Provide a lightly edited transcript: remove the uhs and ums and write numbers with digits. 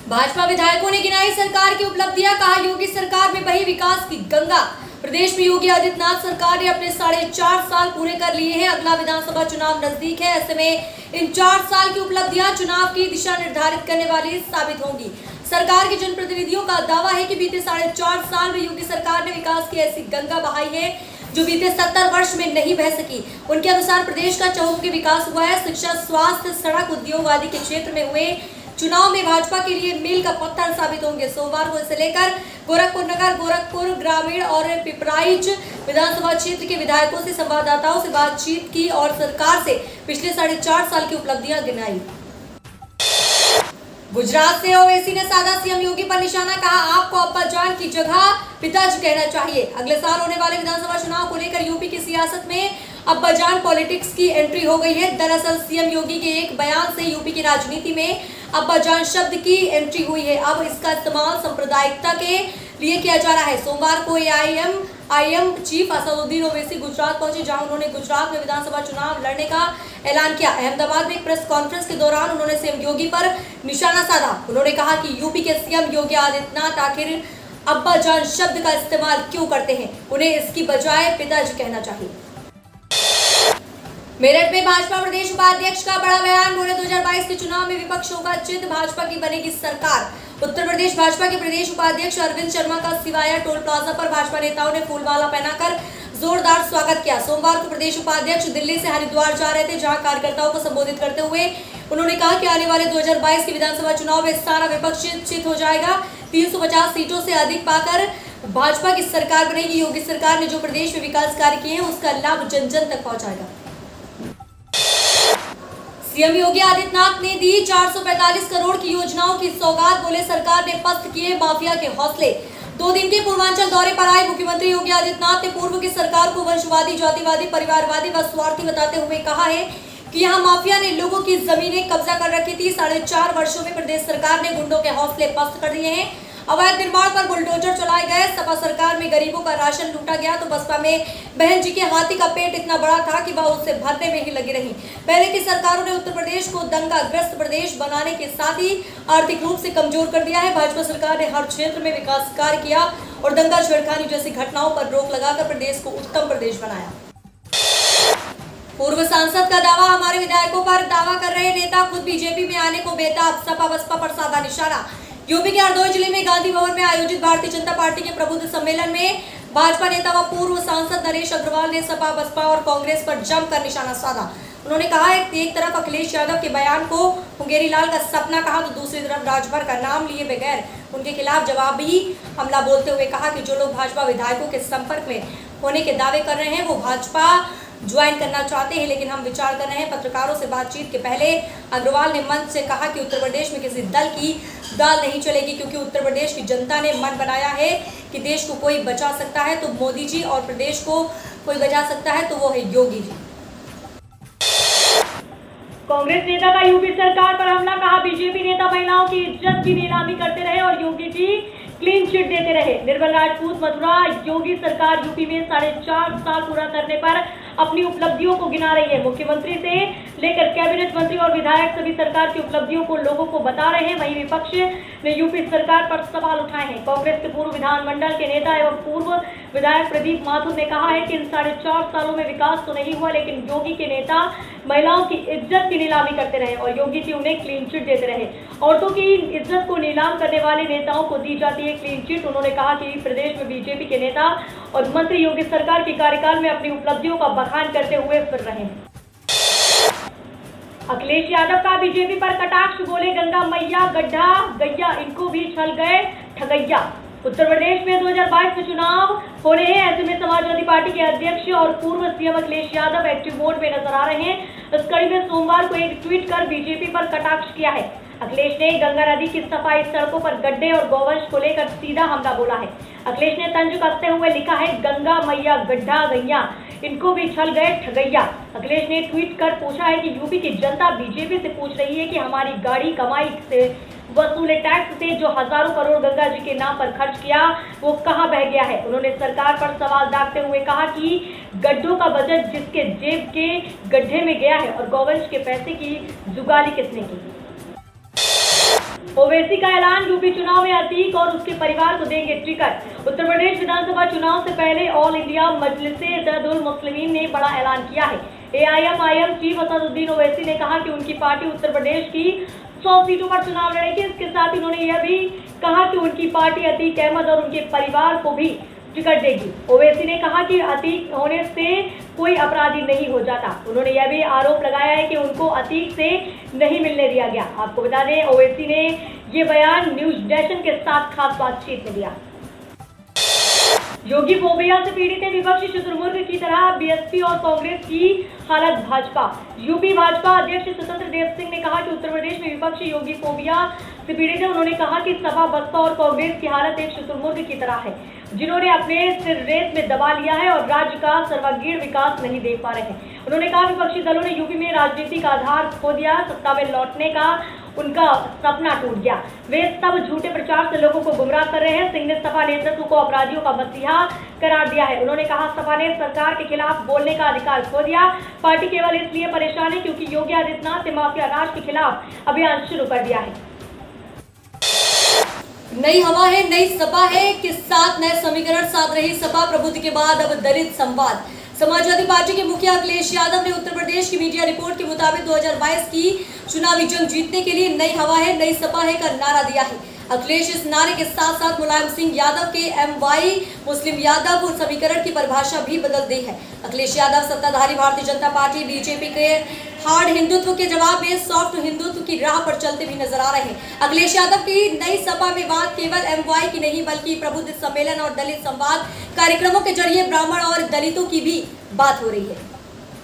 भाजपा विधायकों ने गिनाई सरकार की उपलब्धियां, कहा योगी सरकार में बही विकास की गंगा। प्रदेश में योगी आदित्यनाथ सरकार ने अपने 4.5 साल पूरे कर लिए हैं। अगला विधानसभा चुनाव नजदीक है। ऐसे में इन 4 साल की उपलब्धियां चुनाव की दिशा निर्धारित करने वाली साबित होंगी। सरकार के जनप्रतिनिधियों का दावा है कि बीते 4.5 साल में योगी सरकार ने विकास की ऐसी गंगा बहाई है जो बीते 70 वर्ष में नहीं बह सकी। उनके अनुसार प्रदेश का चहुमुखी विकास हुआ है। शिक्षा, स्वास्थ्य, सड़क, उद्योग आदि के क्षेत्र में हुए चुनाव में भाजपा के लिए मील का पत्थर साबित होंगे। सोमवार को इसे लेकर गोरखपुर नगर, गोरखपुर ग्रामीण और पिपराइच विधानसभा क्षेत्र के विधायकों से, संवाददाताओं से बातचीत की और सरकार से पिछले 4.5 साल की उपलब्धियां गिनाई। गुजरात से ओवैसी ने साधा सीएम योगी पर निशाना, कहा आपको अब्बाजान की जगह पिताजी कहना चाहिए। अगले साल होने वाले विधानसभा चुनाव को लेकर यूपी की सियासत में अब्बाजान पॉलिटिक्स की एंट्री हो गई है। दरअसल सीएम योगी के एक बयान से यूपी की राजनीति में अब्बाजान शब्द की एंट्री हुई है। अब इसका इस्तेमाल सांप्रदायिकता के लिए किया जा रहा है। सोमवार को एआईएम चीफ असदुद्दीन ओवैसी गुजरात पहुंचे, जहां उन्होंने गुजरात में विधानसभा चुनाव लड़ने का ऐलान किया। अहमदाबाद में एक प्रेस कॉन्फ्रेंस के दौरान उन्होंने सीएम योगी पर निशाना साधा। उन्होंने कहा कि यूपी के सीएम योगी आदित्यनाथ आखिर अब्बाजान शब्द का इस्तेमाल क्यों करते हैं, उन्हें इसकी बजाय पिताजी कहना चाहिए। मेरठ में भाजपा प्रदेश उपाध्यक्ष का बड़ा बयान, बोले 2022 के चुनाव में विपक्ष होगा चित, भाजपा की बनेगी सरकार। उत्तर प्रदेश भाजपा के प्रदेश उपाध्यक्ष अरविंद शर्मा का सिवाया टोल प्लाजा पर भाजपा नेताओं ने फूलमाला पहनाकर जोरदार स्वागत किया। सोमवार को प्रदेश उपाध्यक्ष दिल्ली से हरिद्वार जा रहे थे, जहां कार्यकर्ताओं को संबोधित करते हुए उन्होंने कहा कि आने वाले 2022 के विधानसभा चुनाव में सारा विपक्ष चित हो जाएगा। 350 सीटों से अधिक पाकर भाजपा की सरकार बनेगी। योगी सरकार ने जो प्रदेश में विकास कार्य किए हैं उसका लाभ जन जन तक पहुंचाएगा। सीएम योगी आदित्यनाथ ने दी 445 करोड़ की योजनाओं की सौगात, बोले सरकार ने पस्त किए माफिया के हौसले। 2 दिन के पूर्वांचल दौरे पर आए मुख्यमंत्री योगी आदित्यनाथ ने पूर्व की सरकार को वंशवादी, जातिवादी, परिवारवादी व स्वार्थी बताते हुए कहा है कि यहाँ माफिया ने लोगों की जमीनें कब्जा कर रखी थी। 4.5 वर्षों में प्रदेश सरकार ने गुंडों के हौसले पस्त कर दिए हैं। अवैध निर्माण पर बुलडोजर चलाए गए। सपा सरकार में गरीबों का राशन लूटा गया तो बसपा में बहन जी के हाथी का पेट इतना बड़ा था कि वह उसे भरने में ही लगी रही। पहले की सरकारों ने उत्तर प्रदेश को दंगाग्रस्त प्रदेश बनाने के साथ ही आर्थिक रूप से कमजोर कर दिया है। भाजपा सरकार ने हर क्षेत्र में विकास कार्य किया और दंगा, छेड़खानी जैसी घटनाओं पर रोक लगाकर प्रदेश को उत्तम प्रदेश बनाया। पूर्व सांसद का दावा, हमारे विधायकों पर दावा कर रहे नेता खुद बीजेपी में आने को बेताब, सपा बसपा पर साधा निशाना। यूपी के हरदोई जिले में गांधी भवन में आयोजित भारतीय जनता पार्टी के प्रबुद्ध सम्मेलन में भाजपा नेता व पूर्व सांसद नरेश अग्रवाल ने सपा, बसपा और कांग्रेस पर जमकर निशाना साधा। उन्होंने कहा एक तरफ अखिलेश यादव के बयान को मुंगेरी लाल का सपना कहा तो दूसरी तरफ राजभर का नाम लिए बगैर उनके खिलाफ जवाबी हमला बोलते हुए कहा कि जो लोग भाजपा विधायकों के संपर्क में होने के दावे कर रहे हैं वो भाजपा ज्वाइन करना चाहते हैं, लेकिन हम विचार कर रहे हैं। पत्रकारों से बातचीत के पहले अग्रवाल ने मंच से कहा कि उत्तर प्रदेश में किसी दल की दाल नहीं चलेगी, क्योंकि उत्तर प्रदेश की जनता ने मन बनाया है कि देश को कोई बचा सकता है तो मोदी जी, और प्रदेश को कोई बचा सकता है तो वो है योगी जी। कांग्रेस नेता का यूपी सरकार पर हमला, कहा बीजेपी नेता महिलाओं की इज्जत की नीलामी करते रहे और योगी जी क्लीन चिट देते रहे। निर्मल राजपूत, मथुरा, योगी सरकार यूपी में 4.5 साल पूरा करने पर अपनी उपलब्धियों को गिना रही है। मुख्यमंत्री से लेकर कैबिनेट मंत्री और विधायक सभी सरकार की उपलब्धियों को लोगों को बता रहे हैं। वहीं विपक्ष ने यूपी सरकार पर सवाल उठाए हैं। कांग्रेस के पूर्व विधानमंडल के नेता एवं पूर्व विधायक प्रदीप माथुर ने कहा है कि इन 4.5 सालों में विकास तो नहीं हुआ, लेकिन योगी के नेता महिलाओं की इज्जत की नीलामी करते रहे और योगी जी उन्हें क्लीन चिट देते रहे। औरतों की इज्जत को नीलाम करने वाले नेताओं को दी जाती है क्लीन चिट। उन्होंने कहा कि प्रदेश में बीजेपी के नेता और मंत्री योगी सरकार के कार्यकाल में अपनी उपलब्धियों का बखान करते हुए फिर रहे हैं। अखिलेश यादव का बीजेपी पर कटाक्ष, बोले गंगा मैया गड्ढा गैया, इनको भी छल गए ठगैया। उत्तर प्रदेश में 2022 में चुनाव हो रहे हैं। ऐसे में समाजवादी पार्टी के अध्यक्ष और पूर्व CM Akhilesh Yadav active mode में नजर आ रहे हैं। इस कड़ी में सोमवार को एक ट्वीट कर बीजेपी पर कटाक्ष किया है। अखिलेश ने गंगा नदी की सफाई, सड़कों पर गड्ढे और गौवंश को लेकर सीधा हमला बोला है। अखिलेश ने तंज कसते हुए लिखा है गंगा मैया गड्ढा गैया, इनको भी छल गए ठगैया। अखिलेश ने ट्वीट कर पूछा है कि यूपी की जनता बीजेपी से पूछ रही है कि हमारी गाड़ी कमाई से वसूले टैक्स से जो हजारों करोड़ गंगा जी के नाम पर खर्च किया वो कहां बह गया है। उन्होंने सरकार पर सवाल दागते हुए कहा कि गड्ढों का बजट जिसके जेब के गड्ढे में गया है और गौवंश के पैसे की जुगाली किसने की। ओवैसी का ऐलान, यूपी चुनाव में अतीक और उसके परिवार को देंगे टिकट। उत्तर प्रदेश विधानसभा चुनाव से पहले ऑल इंडिया मजलिस-ए-इत्तेहादुल मुस्लिमीन ने बड़ा ऐलान किया है। एआईएमआईएम चीफ असदुद्दीन ओवैसी ने कहा कि उनकी पार्टी उत्तर प्रदेश की 100 सीटों पर चुनाव लड़ेगी। इसके साथ ही उन्होंने यह भी कहा कि उनकी पार्टी अतीक अहमद और उनके परिवार को भी टिकट देगी। ओवैसी ने कहा कि अतीक होने से कोई अपराधी नहीं हो जाता। उन्होंने यह भी आरोप लगाया है कि उनको अतीक से नहीं मिलने दिया गया। आपको बता दें, ओवैसी ने ये बयान न्यूज नेशन के साथ खास बातचीत में दिया। योगी फोबिया से पीड़ित है विपक्षी शुतुरमुर्ग की तरह बीएसपी और कांग्रेस की हालत भाजपा। यूपी भाजपा अध्यक्ष स्वतंत्र देव सिंह ने कहा कि उत्तर प्रदेश में विपक्षी योगी फोबिया से पीड़ित है। उन्होंने कहा कि सपा, बसपा और कांग्रेस की हालत एक शुतुरमुर्ग की तरह है, जिन्होंने अपने सिर रेत में दबा लिया है और राज्य का सर्वांगीण विकास नहीं देख पा रहे हैं। उन्होंने कहा विपक्षी दलों ने यूपी में राजनीति का आधार खो दिया, सत्ता में लौटने का उनका सपना टूट गया। वे सब झूठे प्रचार से लोगों को गुमराह कर रहे हैं। सिंह ने सपा नेतृत्व को अपराधियों का मसीहा करार दिया है। उन्होंने कहा सपा ने सरकार के खिलाफ बोलने का अधिकार खो दिया। पार्टी केवल इसलिए परेशान है क्योंकि योगी आदित्यनाथ ने माफिया राज के खिलाफ अभियान शुरू कर दिया है। नई हवा है, नई सपा है के साथ नए समीकरण साध रही सपा प्रबुद्ध के बाद अब दलित संवाद। समाजवादी पार्टी के मुखिया अखिलेश यादव ने उत्तर प्रदेश की मीडिया रिपोर्ट के मुताबिक 2022 की चुनावी जंग जीतने के लिए नई हवा है, नई सपा है का नारा दिया है। अखिलेश इस नारे के साथ साथ मुलायम सिंह यादव के एमवाई मुस्लिम यादव और समीकरण की परिभाषा भी बदल दी है। अखिलेश यादव सत्ताधारी भारतीय जनता पार्टी बीजेपी के हार्ड हिंदुत्व के जवाब में सॉफ्ट हिंदुत्व की राह पर चलते भी नजर आ रहे हैं। अखिलेश यादव की नई सपा में बात केवल एमवाई की नहीं बल्कि प्रबुद्ध सम्मेलन और दलित संवाद कार्यक्रमों के जरिए ब्राह्मण और दलितों की भी बात हो रही है।